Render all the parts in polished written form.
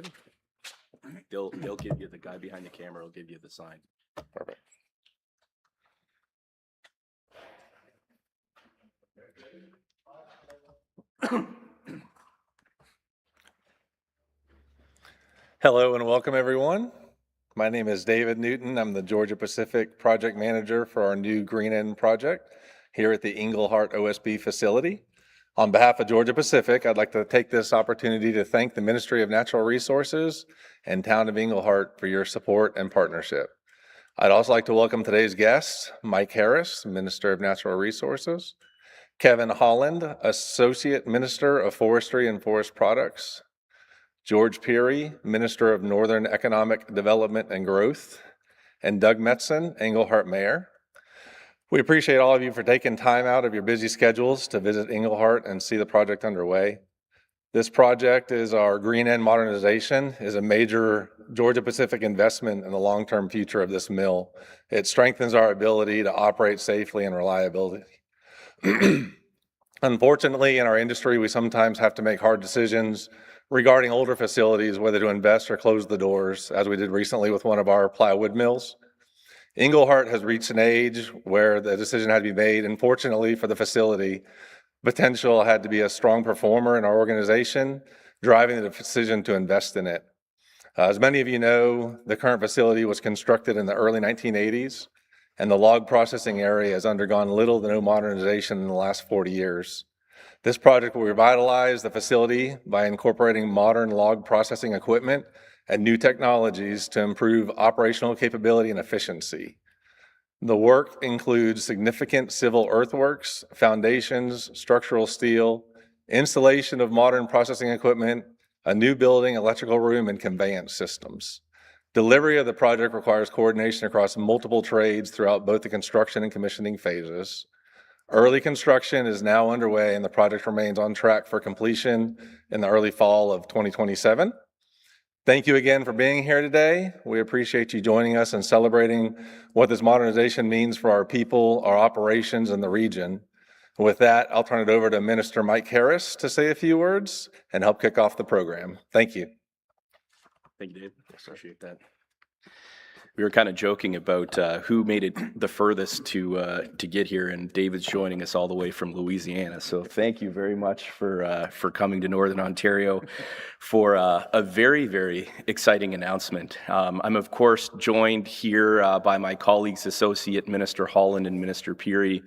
started. They'll give you, the guy behind the camera will give you the sign. Perfect. Hello and welcome everyone. My name is David Newton. I'm the Georgia Pacific Project Manager for our new Green End project here at the Englehart OSB facility. On behalf of Georgia Pacific, I'd like to take this opportunity to thank the Ministry of Natural Resources and Town of Englehart for your support and partnership. I'd also like to welcome today's guests, Mike Harris, Minister of Natural Resources, Kevin Holland, Associate Minister of Forestry and Forest Products, George Pirie, Minister of Northern Economic Development and Growth, and Doug Metzen, Englehart Mayor. We appreciate all of you for taking time out of your busy schedules to visit Englehart and see the project underway. This project is our Green End modernization, is a major Georgia Pacific investment in the long-term future of this mill. It strengthens our ability to operate safely and reliability. Unfortunately, in our industry, we sometimes have to make hard decisions regarding older facilities, whether to invest or close the doors, as we did recently with one of our plywood mills. Englehart has reached an age where the decision had to be made, and fortunately for the facility, potential had to be a strong performer in our organization, driving the decision to invest in it. As many of you know, the current facility was constructed in the early 1980s, and the log processing area has undergone little to no modernization in the last 40 years. This project will revitalize the facility by incorporating modern log processing equipment and new technologies to improve operational capability and efficiency. The work includes significant civil earthworks, foundations, structural steel, installation of modern processing equipment, a new building, electrical room, and conveyance systems. Delivery of the project requires coordination across multiple trades throughout both the construction and commissioning phases. Early construction is now underway and the project remains on track for completion in the early fall of 2027. Thank you again for being here today. We appreciate you joining us and celebrating what this modernization means for our people, our operations, and the region. With that, I'll turn it over to Minister Mike Harris to say a few words and help kick off the program. Thank you. Thank you, Dave. Appreciate that. We were kind of joking about who made it the furthest to get here, and David's joining us all the way from Louisiana. So thank you very much for coming to Northern Ontario for a very, very exciting announcement. I'm of course joined here by my colleagues, Associate Minister Holland and Minister Pirie,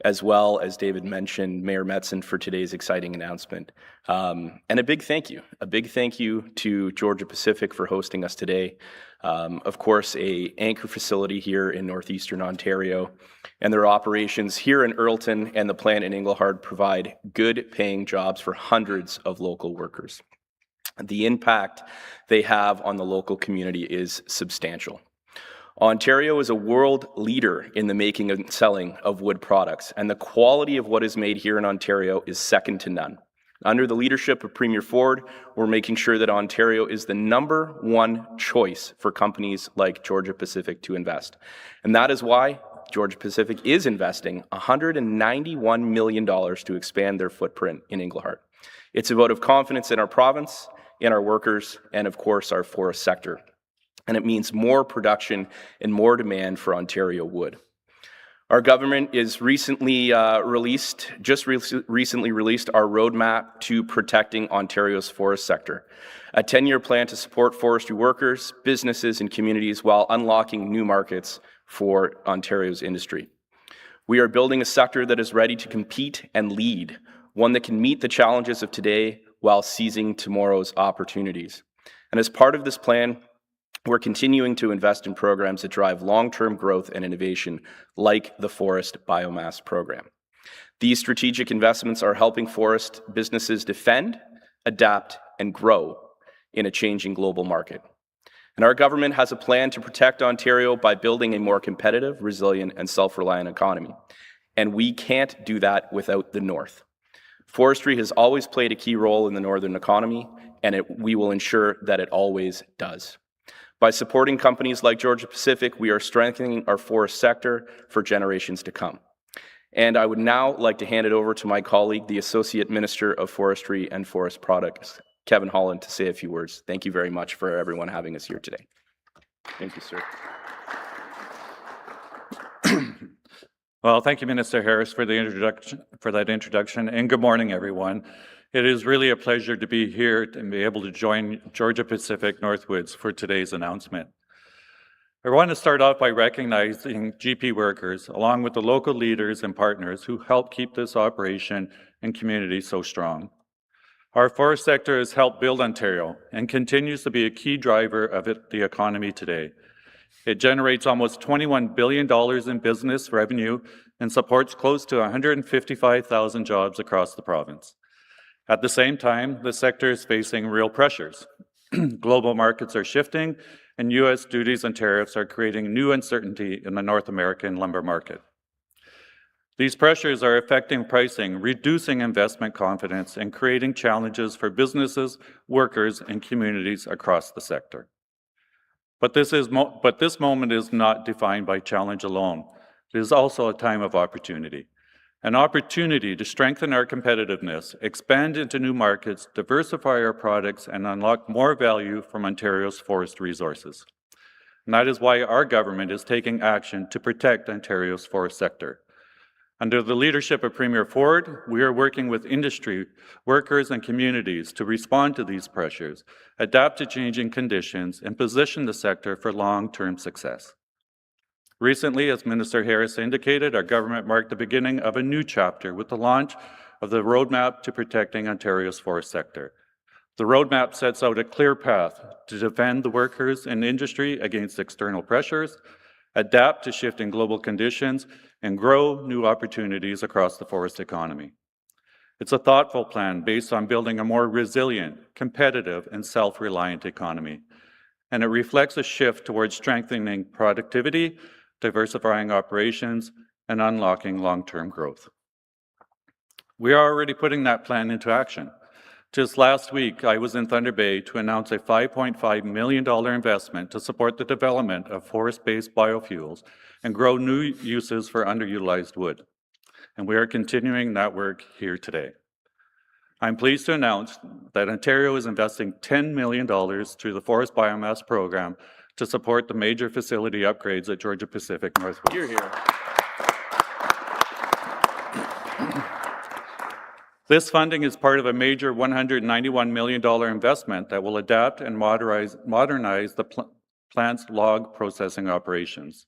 as well as David mentioned, Mayor Metzen, for today's exciting announcement. And a big thank you to Georgia Pacific for hosting us today. Of course, a anchor facility here in northeastern Ontario, and their operations here in Earlton and the plant in Englehart provide good paying jobs for hundreds of local workers. The impact they have on the local community is substantial. Ontario is a world leader in the making and selling of wood products, and the quality of what is made here in Ontario is second to none. Under the leadership of Premier Ford, we're making sure that Ontario is the #1 choice for companies like Georgia Pacific to invest. And that is why Georgia Pacific is investing $191 million to expand their footprint in Englehart. It's a vote of confidence in our province, in our workers, and of course our forest sector. And it means more production and more demand for Ontario wood. Our government is recently released our roadmap to protecting Ontario's forest sector, a 10-year plan to support forestry workers, businesses, and communities while unlocking new markets for Ontario's industry. We are building a sector that is ready to compete and lead, one that can meet the challenges of today while seizing tomorrow's opportunities. And as part of this plan, we're continuing to invest in programs that drive long-term growth and innovation, like the Forest Biomass Program. These strategic investments are helping forest businesses defend, adapt, and grow in a changing global market. And our government has a plan to protect Ontario by building a more competitive, resilient, and self-reliant economy. And we can't do that without the North. Forestry has always played a key role in the Northern economy, and we will ensure that it always does. By supporting companies like Georgia Pacific, we are strengthening our forest sector for generations to come. And I would now like to hand it over to my colleague, the Associate Minister of Forestry and Forest Products, Kevin Holland to say a few words. Thank you very much for everyone having us here today. Thank you, sir. Well, thank you, Minister Harris, for that introduction, and good morning, everyone. It is really a pleasure to be here and be able to join Georgia Pacific Northwoods for today's announcement. I want to start off by recognizing GP workers, along with the local leaders and partners who help keep this operation and community so strong. Our forest sector has helped build Ontario and continues to be a key driver of the economy today. It generates almost $21 billion in business revenue and supports close to 155,000 jobs across the province. At the same time, the sector is facing real pressures. Global markets are shifting, and U.S. duties and tariffs are creating new uncertainty in the North American lumber market. These pressures are affecting pricing, reducing investment confidence, and creating challenges for businesses, workers, and communities across the sector. But this moment is not defined by challenge alone. It is also a time of opportunity. An opportunity to strengthen our competitiveness, expand into new markets, diversify our products, and unlock more value from Ontario's forest resources. And that is why our government is taking action to protect Ontario's forest sector. Under the leadership of Premier Ford, we are working with industry, workers, and communities to respond to these pressures, adapt to changing conditions, and position the sector for long-term success. Recently, as Minister Harris indicated, our government marked the beginning of a new chapter with the launch of the Roadmap to Protecting Ontario's Forest Sector. The roadmap sets out a clear path to defend the workers and industry against external pressures, adapt to shifting global conditions, and grow new opportunities across the forest economy. It's a thoughtful plan based on building a more resilient, competitive, and self-reliant economy. And it reflects a shift towards strengthening productivity, diversifying operations, and unlocking long-term growth. We are already putting that plan into action. Just last week, I was in Thunder Bay to announce a $5.5 million investment to support the development of forest-based biofuels and grow new uses for underutilized wood. And we are continuing that work here today. I'm pleased to announce that Ontario is investing $10 million through the Forest Biomass Program to support the major facility upgrades at Georgia Pacific Northwoods. You're here. This funding is part of a major $191 million investment that will adapt and modernize the plant's log processing operations.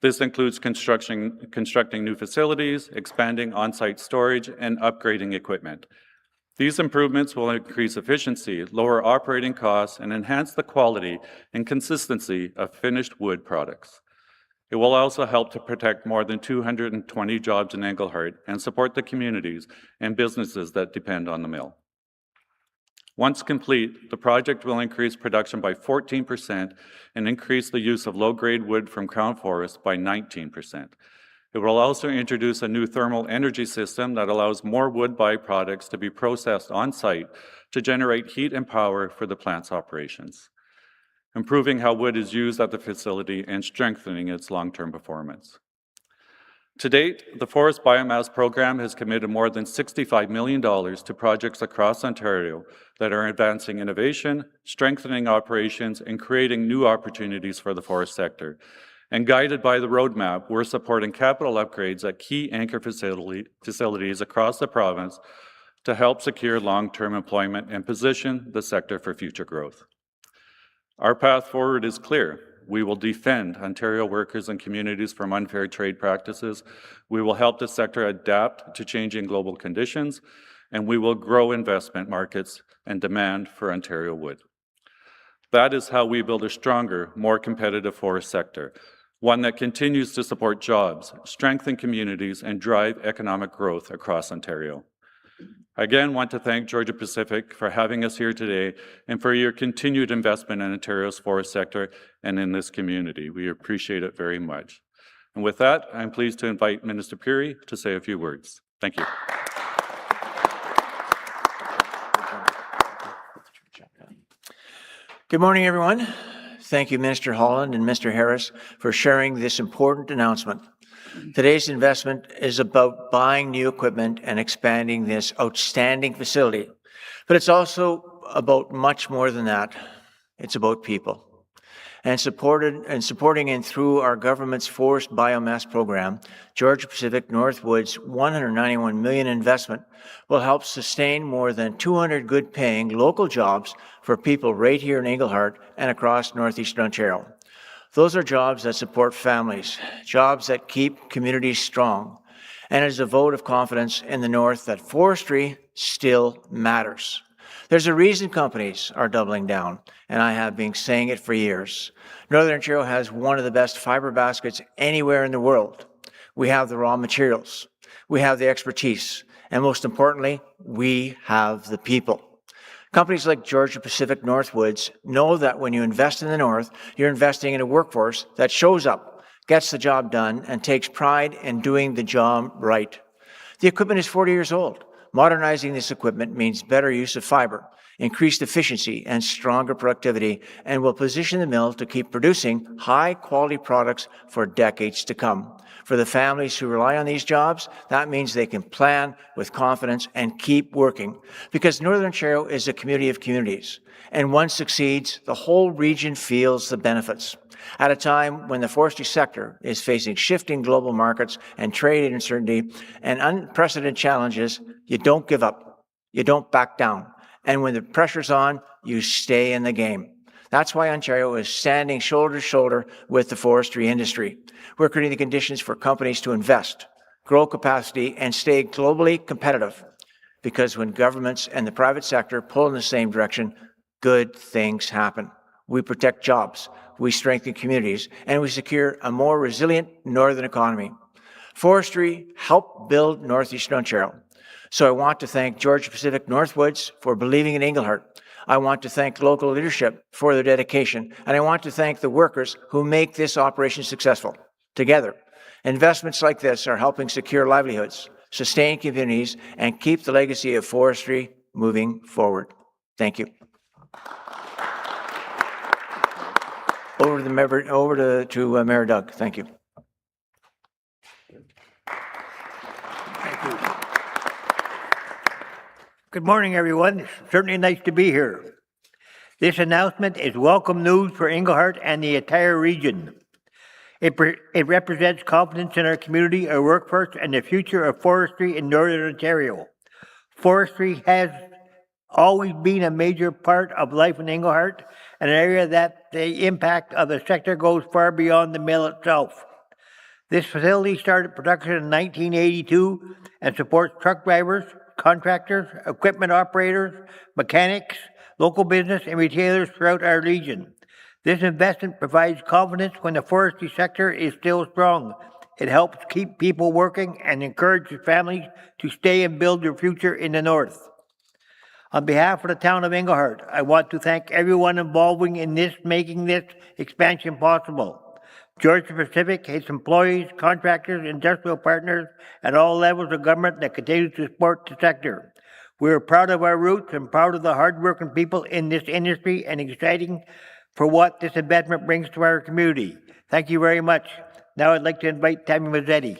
This includes constructing new facilities, expanding on-site storage, and upgrading equipment. These improvements will increase efficiency, lower operating costs, and enhance the quality and consistency of finished wood products. It will also help to protect more than 220 jobs in Englehart and support the communities and businesses that depend on the mill. Once complete, the project will increase production by 14% and increase the use of low-grade wood from Crown Forest by 19%. It will also introduce a new thermal energy system that allows more wood byproducts to be processed on-site to generate heat and power for the plant's operations, improving how wood is used at the facility and strengthening its long-term performance. To date, the Forest Biomass Program has committed more than $65 million to projects across Ontario that are advancing innovation, strengthening operations, and creating new opportunities for the forest sector. And guided by the roadmap, we're supporting capital upgrades at key anchor facilities across the province to help secure long-term employment and position the sector for future growth. Our path forward is clear. We will defend Ontario workers and communities from unfair trade practices. We will help the sector adapt to changing global conditions, and we will grow investment markets and demand for Ontario wood. That is how we build a stronger, more competitive forest sector, one that continues to support jobs, strengthen communities, and drive economic growth across Ontario. I again want to thank Georgia Pacific for having us here today and for your continued investment in Ontario's forest sector and in this community. We appreciate it very much. And with that, I'm pleased to invite Minister Pirie to say a few words. Thank you. Good morning, everyone. Thank you, Minister Holland and Mr. Harris, for sharing this important announcement. Today's investment is about buying new equipment and expanding this outstanding facility, but it's also about much more than that. It's about people. And supporting and through our government's forest biomass program, Georgia Pacific Northwood's $191 million investment will help sustain more than 200 good-paying local jobs for people right here in Englehart and across northeastern Ontario. Those are jobs that support families, jobs that keep communities strong, and it is a vote of confidence in the North that forestry still matters. There's a reason companies are doubling down, and I have been saying it for years. Northern Ontario has one of the best fiber baskets anywhere in the world. We have the raw materials, we have the expertise, and most importantly, we have the people. Companies like Georgia Pacific Northwoods know that when you invest in the North, you're investing in a workforce that shows up, gets the job done, and takes pride in doing the job right. The equipment is 40 years old. Modernizing this equipment means better use of fiber, increased efficiency, and stronger productivity, and will position the mill to keep producing high-quality products for decades to come. For the families who rely on these jobs, that means they can plan with confidence and keep working, because Northern Ontario is a community of communities, and one succeeds, the whole region feels the benefits. At a time when the forestry sector is facing shifting global markets and trade uncertainty and unprecedented challenges, you don't give up, you don't back down, and when the pressure's on, you stay in the game. That's why Ontario is standing shoulder to shoulder with the forestry industry. We're creating the conditions for companies to invest, grow capacity, and stay globally competitive. Because when governments and the private sector pull in the same direction, good things happen. We protect jobs, we strengthen communities, and we secure a more resilient northern economy. Forestry helped build northeastern Ontario. So I want to thank Georgia Pacific Northwoods for believing in Englehart. I want to thank local leadership for their dedication, and I want to thank the workers who make this operation successful. Together, investments like this are helping secure livelihoods, sustain communities, and keep the legacy of forestry moving forward. Thank you. Over to Mayor Doug. Thank you. Good morning, everyone. It's certainly nice to be here. This announcement is welcome news for Englehart and the entire region. It represents confidence in our community, our workforce, and the future of forestry in Northern Ontario. Forestry has always been a major part of life in Englehart, an area that the impact of the sector goes far beyond the mill itself. This facility started production in 1982 and supports truck drivers, contractors, equipment operators, mechanics, local business, and retailers throughout our region. This investment provides confidence when the forestry sector is still strong. It helps keep people working and encourages families to stay and build their future in the North. On behalf of the town of Englehart, I want to thank everyone involved in making this expansion possible. Georgia Pacific, its employees, contractors, industrial partners, and all levels of government that continue to support the sector. We are proud of our roots and proud of the hard-working people in this industry and exciting for what this investment brings to our community. Thank you very much. Now I'd like to invite Tammy Mazzetti.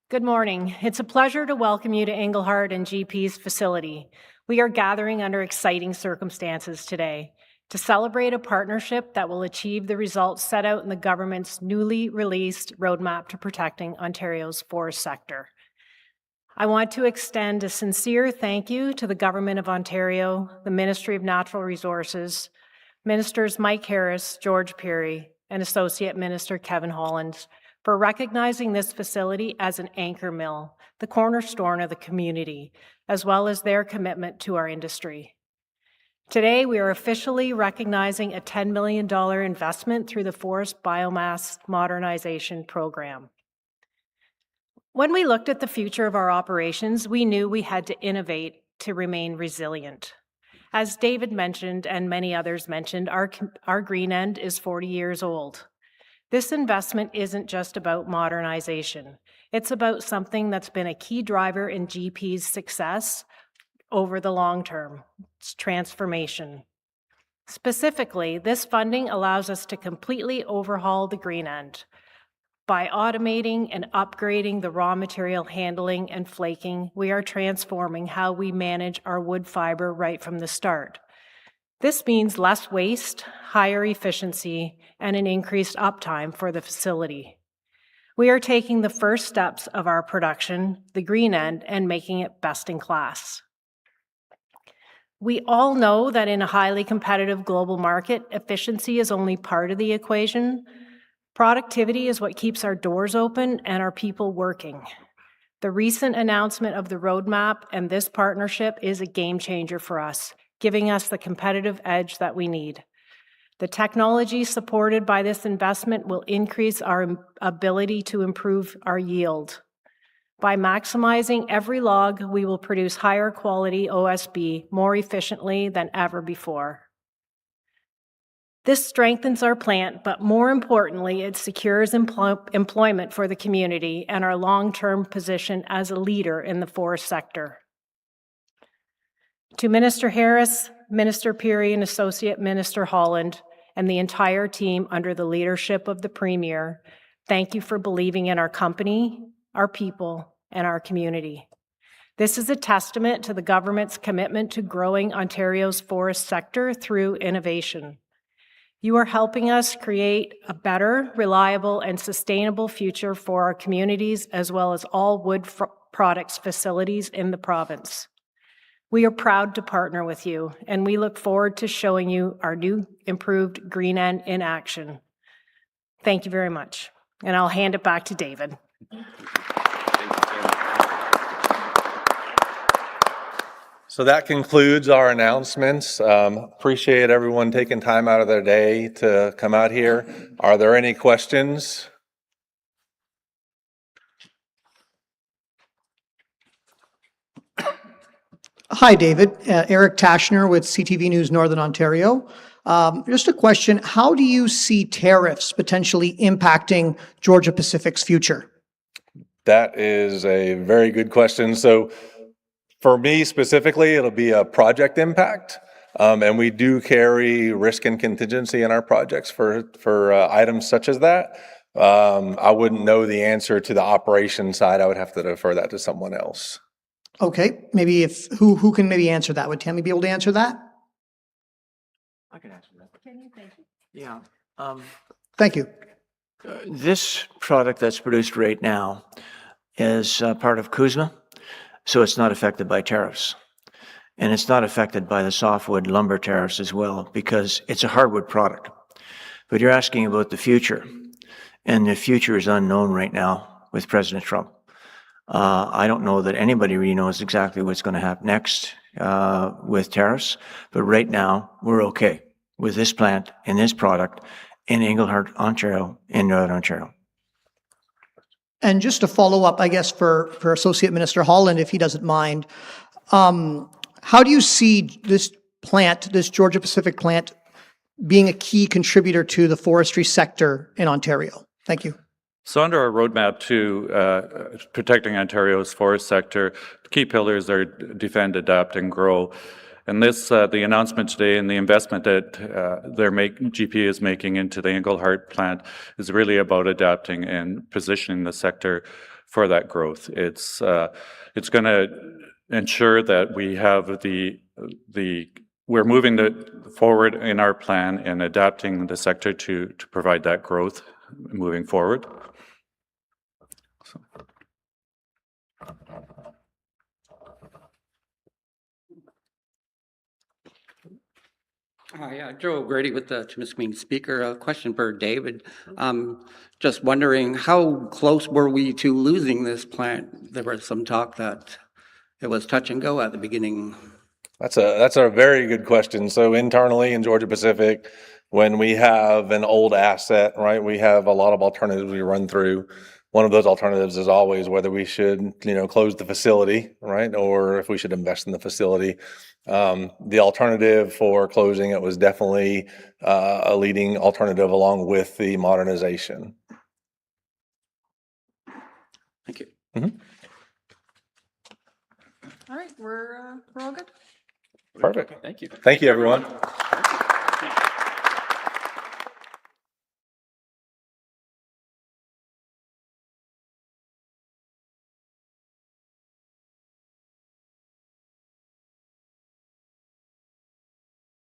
Good morning. It's a pleasure to welcome you to Englehart and GP's facility. We are gathering under exciting circumstances today to celebrate a partnership that will achieve the results set out in the government's newly released Roadmap to Protecting Ontario's Forest Sector. I want to extend a sincere thank you to the Government of Ontario, the Ministry of Natural Resources, Ministers Mike Harris, George Pirie, and Associate Minister Kevin Holland for recognizing this facility as an anchor mill, the cornerstone of the community, as well as their commitment to our industry. Today, we are officially recognizing a $10 million investment through the Forest Biomass Modernization Program. When we looked at the future of our operations, we knew we had to innovate to remain resilient. As David mentioned and many others mentioned, our green end is 40 years old. This investment isn't just about modernization. It's about something that's been a key driver in GP's success over the long term. It's transformation. Specifically, this funding allows us to completely overhaul the green end. By automating and upgrading the raw material handling and flaking, we are transforming how we manage our wood fiber right from the start. This means less waste, higher efficiency, and an increased uptime for the facility. We are taking the first steps of our production, the green end, and making it best in class. We all know that in a highly competitive global market, efficiency is only part of the equation. Productivity is what keeps our doors open and our people working. The recent announcement of the roadmap and this partnership is a game changer for us, giving us the competitive edge that we need. The technology supported by this investment will increase our ability to improve our yield. By maximizing every log, we will produce higher quality OSB more efficiently than ever before. This strengthens our plant, but more importantly, it secures employment for the community and our long-term position as a leader in the forest sector. To Minister Harris, Minister Pirie, and Associate Minister Holland, and the entire team under the leadership of the Premier, thank you for believing in our company, our people, and our community. This is a testament to the government's commitment to growing Ontario's forest sector through innovation. You are helping us create a better, reliable, and sustainable future for our communities, as well as all wood products facilities in the province. We are proud to partner with you, and we look forward to showing you our new improved green end in action. Thank you very much, and I'll hand it back to David. So that concludes our announcements. Appreciate everyone taking time out of their day to come out here. Are there any questions? Hi, David. Eric Tashner with CTV News Northern Ontario. Just a question. How do you see tariffs potentially impacting Georgia Pacific's future? That is a very good question. So for me specifically, it'll be a project impact. And we do carry risk and contingency in our projects for items such as that. I wouldn't know the answer to the operation side. I would have to defer that to someone else. Okay, maybe who can maybe answer that? Would Tammy be able to answer that? I can answer that. Can you? Thank you. Yeah. Thank you. This product that's produced right now is part of CUSMA, so it's not affected by tariffs. And it's not affected by the softwood lumber tariffs as well, because it's a hardwood product. But you're asking about the future, and the future is unknown right now with President Trump. I don't know that anybody really knows exactly what's going to happen next with tariffs, but right now we're okay with this plant and this product in Englehart, Ontario, in Northern Ontario. And just to follow up, I guess, for Associate Minister Holland, if he doesn't mind, how do you see this plant, this Georgia Pacific plant, being a key contributor to the forestry sector in Ontario? Thank you. So under our roadmap to protecting Ontario's forest sector, the key pillars are defend, adapt, and grow. And this, the announcement today and the investment that GP is making into the Englehart plant is really about adapting and positioning the sector for that growth. It's going to ensure that we have we're moving forward in our plan and adapting the sector to provide that growth moving forward. Hi, Joe O'Grady with the Timiskaming Speaker. A question for David. Just wondering, how close were we to losing this plant? There was some talk that it was touch and go at the beginning. That's a very good question. So internally in Georgia Pacific, when we have an old asset, right, we have a lot of alternatives we run through. One of those alternatives is always whether we should, close the facility, right, or if we should invest in the facility. The alternative for closing it was definitely a leading alternative along with the modernization. Thank you. Mm-hmm. All right, we're all good. Perfect. Thank you. Thank you, everyone.